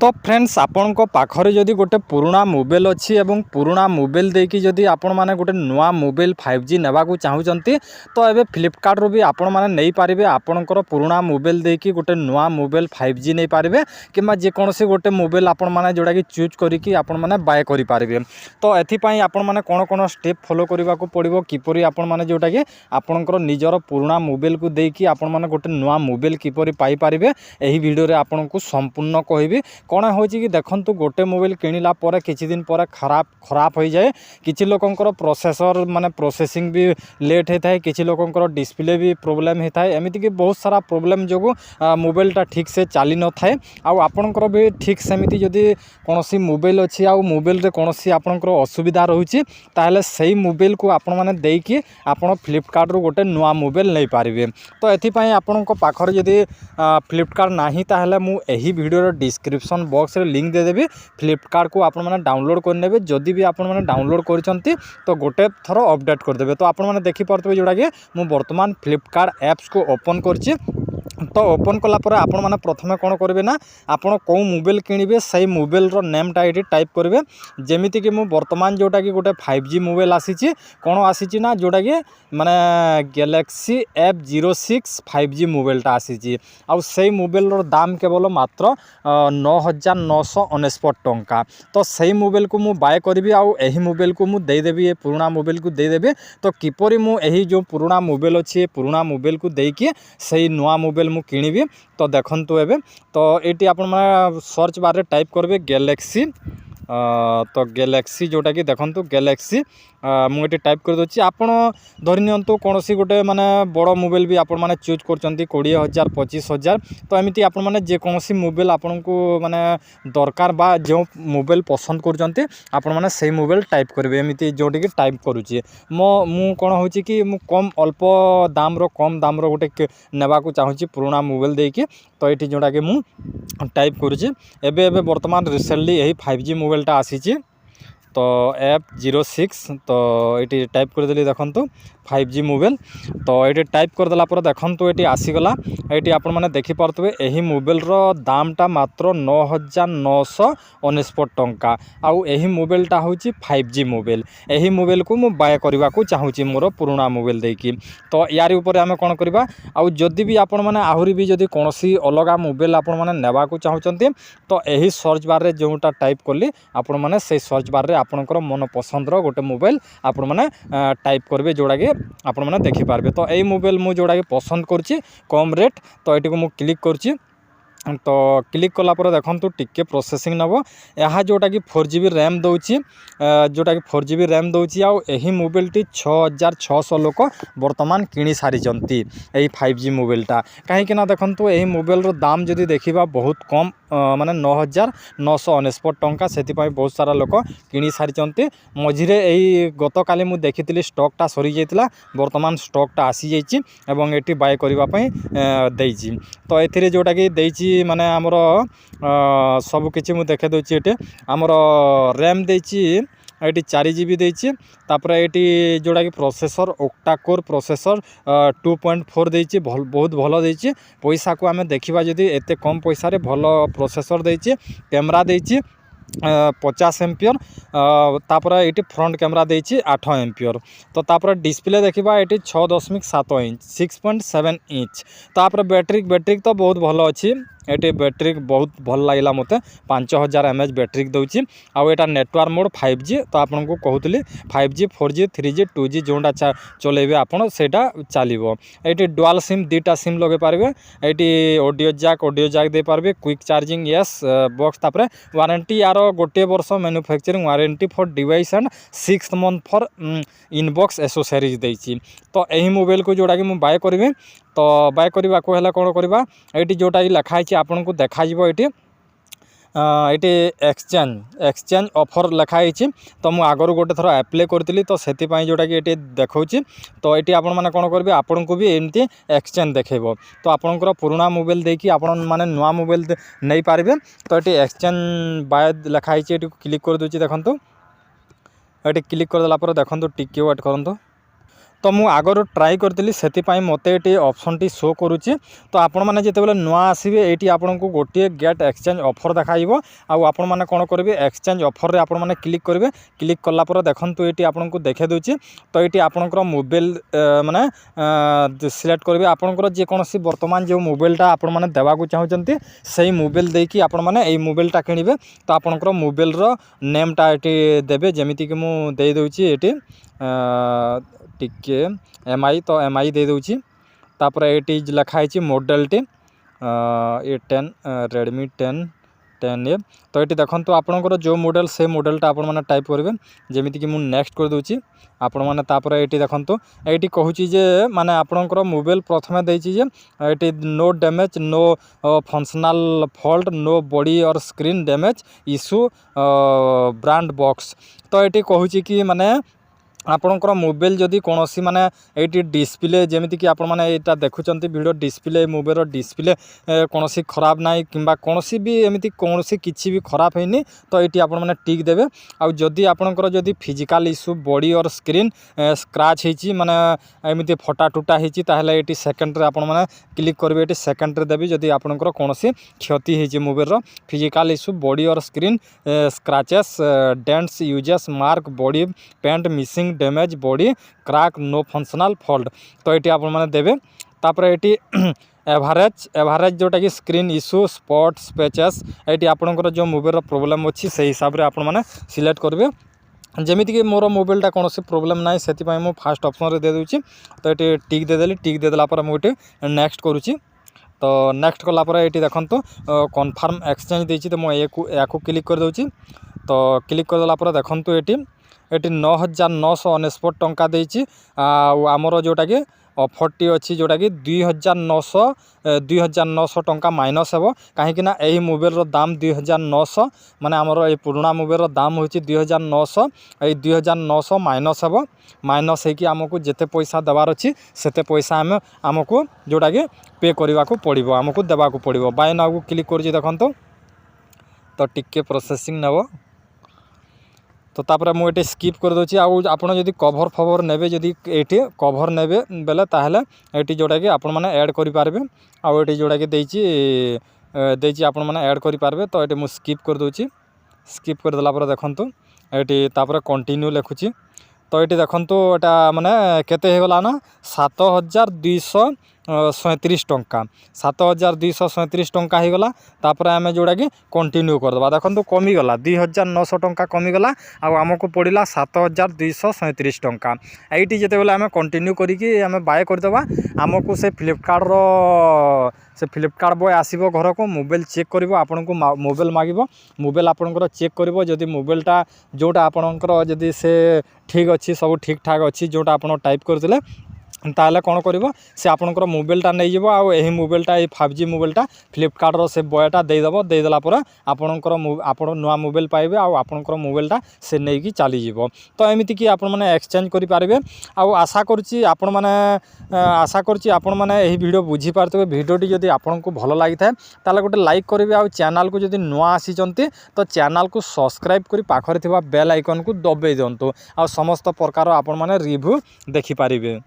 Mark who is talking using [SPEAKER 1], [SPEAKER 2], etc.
[SPEAKER 1] तो फ्रेंड्स आपण पाखरे जदि गोटे पुराना मोबाइल अच्छी एवं पुराना मोबाइल देकी जदि आपण माने गोटे नुआ मोबाइल 5G नेबाकू चाहूचंती तो एबे फ्लिपकार्ट रू भी आपण माने नहीं पारिबे। आपणकर पुराना मोबाइल देकी गोटे नुआ मोबाइल 5G नहीं पारिबे किंबा जे कोनोसी गोटे मोबाइल आपण माने जोड़ा कि चूज करिकी आपण माने बाय करि पारिबे। तो एथि पई आपण माने कोन कोन स्टेप फॉलो करबा को पड़िबो किपरि आपण माने जोटा कि आपणकर निजर पुराना मोबाइल को देकी आपण माने गोटे नुआ मोबाइल किपरि पाई पारिबे एही वीडियो रे आपण को संपूर्ण कहबी। कौन हो देखु गोटे मोबाइल किणला किछि दिन पर खराब हो जाए। किछि लोकंकर प्रोसेसर माने प्रोसेसिंग भी लेट होता है, किछि लोकंकर डिस्प्ले भी प्रोब्लेम होता है। एमती कि बहुत सारा प्रोब्लेम जो मोबाइलटा ठीक से चली न थाए। आपणकर भी ठीक सेमती जदि कौन मोबाइल अच्छी आ मोबाइल रे कौन आपणकर असुविधा रोचे ताहले सही मोबाइल को आपण माने देकी आपण फ्लिपकार्ट रू गोटे नुआ मोबाइल नहीं पारिबे। तो एथिपाई आपणको पाखरे जदि फ्लिपकार्ट नाही ताहले मु एही वीडियो रो डिस्क्रिप्शन बॉक्स रे लिंक दे देबी। फ्लिपकार्ट को आपण माने डाउनलोड कर नेबे। जदि भी आपण माने डाउनलोड करचंती तो गोटे थर अपडेट कर देबे। तो आपण माने देखि परतबे जोड़ा कि मु वर्तमान फ्लिपकार्ट एप्स को ओपन करछि। तो ओपन कलापर आपण माने प्रथमे कौन करेंगे ना आपण कौ मोबाइल किणवे से मोबाइल रो नेमटा ये टाइप करेंगे। जमीती कि मु वर्तमान जोटा कि गोटे 5G मोबाइल आसी कौन आसी ना जोटा कि माने गैलेक्सी F06 5G मोबाइलटा आसी से मोबाइल रो दाम केवल मात्र 9,999 टंका। तो सही मोबाइल को मु बाय करी आई मोबाइल को मु देदेवी ये पुराना मोबाइल को देदेवी। तो किपरि मु एही जो पुराना मोबाइल अच्छी पुराना मोबाइल को देकी सही नुआ मोबाइल मु किनिबी। तो देखंतु एबे तो एटी आपण माने सर्च बार रे टाइप करबे गैलेक्सी। तो गैलेक्सी जोटा कि देखंतु गैलेक्सी मुझे टाइप कर दूसरी। आपण धरी नियंतु कौन गोटे माने बड़ मोबाइल भी आपण माने चूज करचंती 20,000 25,000। तो एमती आपण माने जे कौन मोबाइल आपण को माने दरकार बा जो मोबाइल पसंद करचंती आपण माने सही मोबाइल टाइप करेंगे। एमती जोटी कि टाइप करुच्ची मु कौन हो कि मु कम अल्प दाम रो गोटे नेबाकू चाहूँगी पुराना मोबाइल देकी। तो ये जोटा कि मु टाइप करुच्ची। एबे वर्तमान रिसेंटली यही 5G मोबाइलटा आसी तो F06। तो ये टाइप करदेली देखंतु 5G मोबाइल। तो ये टाइप करदेला पर देखंतु ये आसीगला। ये आपण माने देखि पारतबे एही मोबाइल रो दामटा मात्र 9,999 टंका। आउ एही मोबाइलटा होची 5G मोबाइल। एही मोबाइल को मु बाय करबा को चाहूची मोर पुराना मोबाइल देकी। तो यार ऊपर आमे कोन करबा आउ जदि भी आपण माने आहुरी भी जदि कोनोसी अलगा मोबाइल आपण माने नेबा को चाहूचंती तो एही सर्च बार रे जोटा टाइप करली आपण माने से सर्च बार रे आपणकर मन पसंद रो गोटे मोबाइल आपण माने टाइप करबे जोड़ा कि आपण माने देखि पारबे। तो एई मोबाइल मु जोड़ा कि पसंद करछि कम रेट। तो एटी को मु क्लिक करछि। तो क्लिक कला पर देखंतु टिके प्रोसेसिंग नबो। यहाँ जोटा कि 4GB रैम दौची जोटा कि 4GB रैम दौची। आउ एही मोबाइल टी 6,600 लोक वर्तमान किणी सारिचंती एही 5G मोबाइलटा। कहीं ना देखंतु एही मोबाइल रो दाम जदि देखिबा बहुत कम माने 9,999 टंका। से बहुत सारा लोक किणी सारिचंती। मझिरे एही गत काली मु देखितिली स्टॉकटा सरी जाइतिला वर्तमान स्टॉकटा आसी जाइछि एवं एटी बाय करबा पई देइछि। तो एथिरे जोटा कि देइछि माने आमर सब किछि मु देखे दोछि। एटे आमर रैम देइछि ये 4GB देइछि। तापर ये जोड़ा कि प्रोसेसर ओक्टा कोर प्रोसेसर 2.4 देइछि बहुत भलो देइछि। पैसा को आमे देखिबा जदि एते कम पैसा रे भलो प्रोसेसर देइछि। कैमरा देइछि 50 एम्पियर। तापर ये फ्रंट कैमरा देइछि 8 एम्पियर। तो तापर डिस्प्ले देखिबा ये 6.7 इंच 6.7 इंच। तापर बैटरी तो बहुत भलो अछि। ये बैटरी बहुत भल लगे मत 5000 mAh बैटरी दूसरी। आउ एटा नेटवर्क मोड 5G। तो आपन को कहूली 5G 4G 3G 2G जोटा चलेबे आपन सेटा चलिबो। ये डुअल सिम दीटा सिम लगे पारबे। ये ऑडियो जैक दे पारबे। Quick charging yes box. तापर वारंटी यार गोटे वर्ष manufacturing warranty for device and 6 month for inbox accessories देइछि। तो यही मोबाइल को जोड़ा कि मु बाय करिवे। तो बाय करबा को हला कोन करबा एटी जोटा कि लिखा है आपन को देखा जिवो एटी एक्सचेंज ऑफर लिखाई। तो मुझे आगु गोटे थर अप्लाई करी तो से जोटा कि ये देखा। तो ये आपण मैंने कौन करेंगे आपन को भी एमती एक्सचेंज देखेब। तो आपंकर पुराना मोबाइल देकी आपण माने नुआ मोबाइल नहीं पारे। तो ये एक्सचेंज बाय लिखाई ये क्लिक कर दूसरी। देखो ये क्लिक करदेला देखो टिके वेट करूँ। तो मु आगर ट्राई करती से मत ये ऑप्शन टी शो करुच्ची। तो आपण मैंने जिते नुआ आसवे ये आपन को गोटे गेट एक्सचेंज ऑफर देखा आपण मैंने कौन करेंगे एक्सचेंज ऑफर आपण मैंने क्लिक करेंगे। क्लिक कलापर देखो ये आपन को देखे दूची। तो ये आपंकर मोबाइल माने सिलेक्ट करेंगे आपंकर जेकोसी बर्तमान जो मोबाइलटा आपण मैंने देवाक चाहते से मोबाइल देकी आपण मैंने यही मोबाइलटा किणवे। तो आपंकर मोबाइल नेमटा ये देवे जमीती कि मुझे देदे ये टिके MI। तो MI दे दूची। तापर ये लिखाई मॉडलटी ये 10 Redmi 10A। तो ये देखो तो आपंकर जो मॉडल से मॉडलटा आपण मैंने टाइप करेंगे जमीती कि मुझे नेक्स्ट कर दूची। आपण मैंने तापर ये देखो तो ये कहूँ जे माने आपंकर मोबाइल प्रथम देची जे ये no damage no functional fault no body और screen damage issue brand box. तो ये कहूँ कि माने आपणकर मोबाइल जदि कौन सी माने ये डिस्प्ले जमीती कि आपण मैंने यहाँ देखुं वीडियो डिस्प्ले मोबाइल डिस्प्ले कौन सी खराब ना कि कौन सी भी एमती कौन सी किसी भी खराब है तो ये आप टिक देवे। आउ जदि आपणकर जदि फिजिकल इश्यू बॉडी और स्क्रीन स्क्रैच होती माने एमती फटा टुटा होती ताहले ये सेकेंड आप क्लिक करेंगे ये सेकेंड देवी जदि आपणकर कौन सी क्षति होती मोबाइल फिजिकल इश्यू बॉडी और screen scratches dents usage mark body paint missing damage body crack no functional fault. तो ये आप देवे। तापर ये एवरेज जोटा कि स्क्रीन इश्यू स्पॉट स्पेचेस ये आपंकर जो मोबाइल प्रोब्लेम अच्छी से हिसाब से आपण मैंने सिलेक्ट करेंगे। जमीती कि मोर मोबाइलटा कौन सी प्रोब्लेम ना से मुझे फास्ट ऑप्शन दे दूची। तो ये टिक देदेली टिक देदेला मुझे नेक्स्ट करुच्ची। तो नेक्स्ट कलापर ये देखो तो कन्फर्म एक्सचेंज देती। तो मुझे या क्लिक कर दूची। तो क्लिक करदेला देखो तो ये 9,999 टंका देची। आमर जोटा कि ऑफरटी अच्छी जोटा कि 2,900 टंका माइनस हे कहीं यही मोबाइल दाम 2,900 माने आमर ये पुराना मोबाइल दाम हो 2,900 ये 2,900 माइनस हे माइनस होगी आमको जिते पैसा देवार अच्छी सेते पैसा आमको जोटा कि पे करने को पड़ो आमको देवाक पड़ो। बाय नाउ क्लिक कर देखो तो टिके प्रोसेसिंग नेब। तो तापर मुझे स्किप कर दूची। आपड़ जदि कभर फभर ने जदि ये कभर ने बेले ताहले ये जोटा कि आपण मैंने ऐड करेंगे। आउ ये जोटा कि देची आपण मैंने ऐड करेंगे। तो ये मुझे स्किप कर दूची। स्किप कर देला देखो तो ये तापर कंटिन्यू लिखुची। तो ये देखो तो यहाँ माने केते हो गला ना 7,237 टंका 7,237 टंका हो गला। तापर आम जोड़ा कि कंटिन्यू करदे देखो तो कमीगला 2,900 टंका कमीगला आमको पड़ा 7,237 टंका। ये जिते आम कंटिन्यू करिकी आम बाय करदे आमको से फ्लिपकार्ट बॉय आसो घर को मोबाइल चेक कर आपन को मोबाइल मांग मोबाइल आपंकर चेक कर जदि मोबाइलटा जोटा आपंकर जदि से ठीक अच्छी सब ठीक ठाक अच्छी जोटा आप टाइप करते ताहले कौन कर से आपंकर मोबाइलटा नहीं जाव आई मोबाइलटा ये 5G मोबाइलटा फ्लिपकार्टर से बयटा देदेव देदेला आपंकर आप नुआ मोबाइल पाइबे आपंकर मोबाइलटा से नहीं कि चलीज। तो एमती कि आपण मैंने एक्सचेंज करेंगे। आशा करुच्ची आपण मैंने आशा करुच्ची आपण मैंने यही वीडियो बुझी पार्थे वीडियोटी जदि आपको भल लगी था ताले गोटे लाइक करेंगे। आ चैनल को जदि नुआ आसी तो चैनल को सब्सक्राइब कर पाखरे थिबा बेल आइकन को दबाई दिंतु आ समस्त प्रकार आपण मैंने रिव्यू देखिपारे।